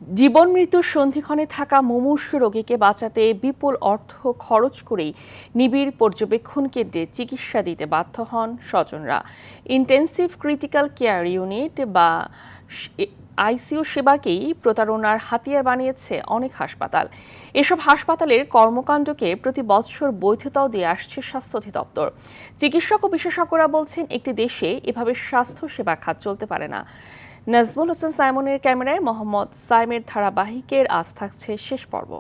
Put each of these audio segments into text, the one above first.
জীবন মৃত্যুর সন্ধিক্ষণে থাকা মুমূর্ষু রোগীকে বাঁচাতে বিপুল অর্থ খরচ করেই নিবিড় পর্যবেক্ষণ কেন্দ্রে চিকিৎসা দিতে বাধ্য হন স্বজনরা। ইন্টেন্সিভ ক্রিটিক্যাল কেয়ার ইউনিট বা আইসিইউ সেবাকেই প্রতারণার হাতিয়ার বানিয়েছে অনেক হাসপাতাল। এসব হাসপাতালের কর্মকাণ্ডকে প্রতি বছর বৈধতাও দিয়ে আসছে স্বাস্থ্য অধিদপ্তর। চিকিৎসক ও বিশেষজ্ঞরা বলছেন, একটি দেশে এভাবে স্বাস্থ্য সেবা খাত চলতে পারে না। নাজমুল হোসেন সাইমনের ক্যামেরায় মোহাম্মদ সাইমের ধারাবাহিকের আজ থাকছে শেষ পর্ব।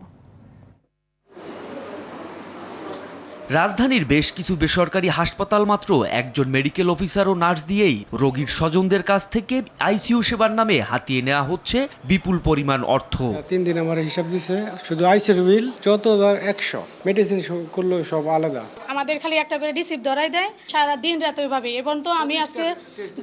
রাজধানীর বেশ কিছু বেসরকারি হাসপাতাল মাত্র একজন মেডিকেল অফিসার ও নার্স দিয়েই রোগীর স্বজনদের কাছ থেকে আইসিইউ সেবার নামে হাতিয়ে নেওয়া হচ্ছে বিপুল পরিমাণ অর্থ। 3 দিন আমার হিসাব দিছে, শুধু আইসিইউ বিল 14,100, মেডিসিন করলো সব আলাদা। আমাদের খালি একটা করে রিসিপ্ট ধরাই দেয়, সারা দিন রাত ওইভাবে। এবং তো আমি আজকে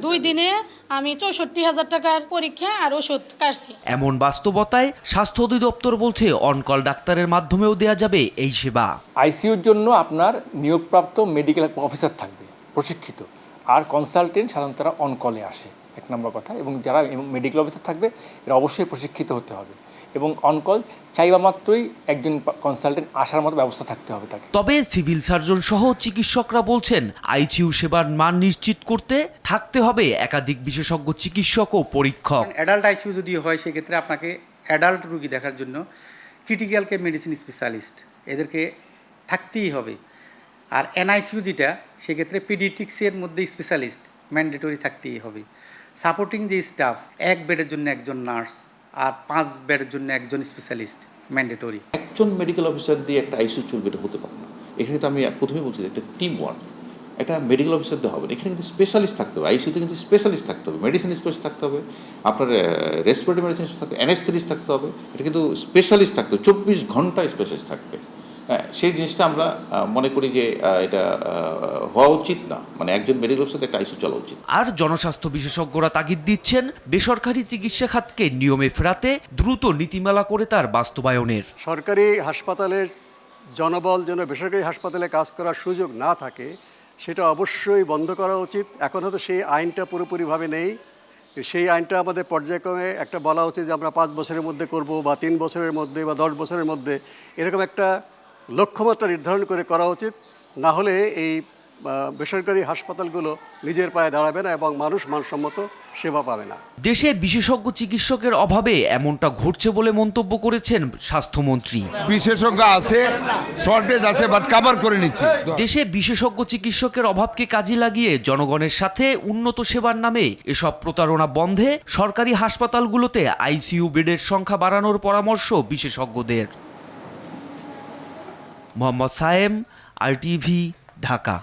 2 দিনে আমি 64,000 টাকার পরীক্ষা আর ওষুধ কাটছি। এমন বাস্তবতায় স্বাস্থ্য অধিদপ্তর বলছে অনকল ডাক্তারের মাধ্যমেও দেয়া যাবে এই সেবা। আইসিইউর জন্য আপনার নিয়োগপ্রাপ্ত মেডিকেল অফিসার থাকবে প্রশিক্ষিত, আর কনসালটেন্ট সাধারণত তারা অনকলে আসে, 1 নম্বর কথা। এবং যারা মেডিকেল অফিসার থাকবে এরা অবশ্যই প্রশিক্ষিত হতে হবে, এবং অনকল চাইবা মাত্রই একজন কনসালটেন্ট আসার মতো ব্যবস্থা থাকতে হবে তাকে। তবে সিভিল সার্জন সহ চিকিৎসকরা বলছেন, আইসিইউ সেবার মান নিশ্চিত করতে থাকতে হবে একাধিক বিশেষজ্ঞ চিকিৎসক ও পরীক্ষক। অ্যাডাল্ট আইসিইউ যদি হয় সেক্ষেত্রে আপনাকে অ্যাডাল্ট রোগী দেখার জন্য ক্রিটিক্যাল কেয়ার মেডিসিন স্পেশালিস্ট এদেরকে থাকতেই হবে। আর এনআইসিইউ যেটা, সেক্ষেত্রে পিডিয়াট্রিক্সের মধ্যে স্পেশালিস্ট ম্যান্ডেটরি থাকতেই হবে। সাপোর্টিং যে স্টাফ, 1 বেডের জন্য একজন নার্স আর 5 বেডের জন্য একজন স্পেশালিস্ট ম্যান্ডেটরি। একজন মেডিকেল অফিসার দিয়ে একটা আইসিইউ চলবে, এটা হতে পারে না। এখানে তো আমি প্রথমেই বলছি একটা টিম ওয়ার্ক, একটা মেডিকেল অফিসার দিয়ে হবে। এখানে কিন্তু স্পেশালিস্ট থাকতে হবে, আইসিইউতে কিন্তু স্পেশালিস্ট থাকতে হবে, মেডিসিন স্পেশালিস্ট থাকতে হবে, আপনার রেসপিরেটরি মেডিসিন থাকতে, অ্যানেস্থেটিস্ট থাকতে হবে। এটা কিন্তু স্পেশালিস্ট থাকতে হবে, 24 ঘন্টা স্পেশালিস্ট থাকবে। হ্যাঁ, সেই জিনিসটা আমরা মনে করি যে এটা হওয়া উচিত না, মানে একজন মেডিকেল অফিসার একটা আইসিইউ চলা উচিত। আর জনস্বাস্থ্য বিশেষজ্ঞরা তাগিদ দিচ্ছেন, বেসরকারি চিকিৎসা খাতকে নিয়মে ফেরাতে দ্রুত নীতিমালা করে তার বাস্তবায়নের। সরকারি হাসপাতালের জনবল যেন বেসরকারি হাসপাতালে কাজ করার সুযোগ না থাকে, সেটা অবশ্যই বন্ধ করা উচিত। এখন হয়তো সেই আইনটা পুরোপুরিভাবে নেই, সেই আইনটা আমাদের পর্যায়ক্রমে একটা বলা উচিত যে আমরা 5 বছরের মধ্যে করব, বা 3 বছরের মধ্যে, বা 10 বছরের মধ্যে, এরকম একটা লক্ষ্যমাত্রা নির্ধারণ করে করা উচিত। না হলে এই বেসরকারি হাসপাতালগুলো নিজের পায়ে দাঁড়াবে না এবং মানুষ মানসম্মত সেবা পাবে না। দেশে বিশেষজ্ঞ চিকিৎসকের অভাবে এমনটা ঘটছে বলে মন্তব্য করেছেন স্বাস্থ্যমন্ত্রী। বিশেষজ্ঞ আছে, শর্টেজ আছে, বাট কভার করে নিচ্ছে। দেশে বিশেষজ্ঞ চিকিৎসকের অভাবকে কাজে লাগিয়ে জনগণের সাথে উন্নত সেবার নামে এসব প্রতারণা বন্ধে সরকারি হাসপাতালগুলোতে আইসিইউ বেডের সংখ্যা বাড়ানোর পরামর্শ বিশেষজ্ঞদের। মোহাম্মদ সায়েম, RTV, ঢাকা।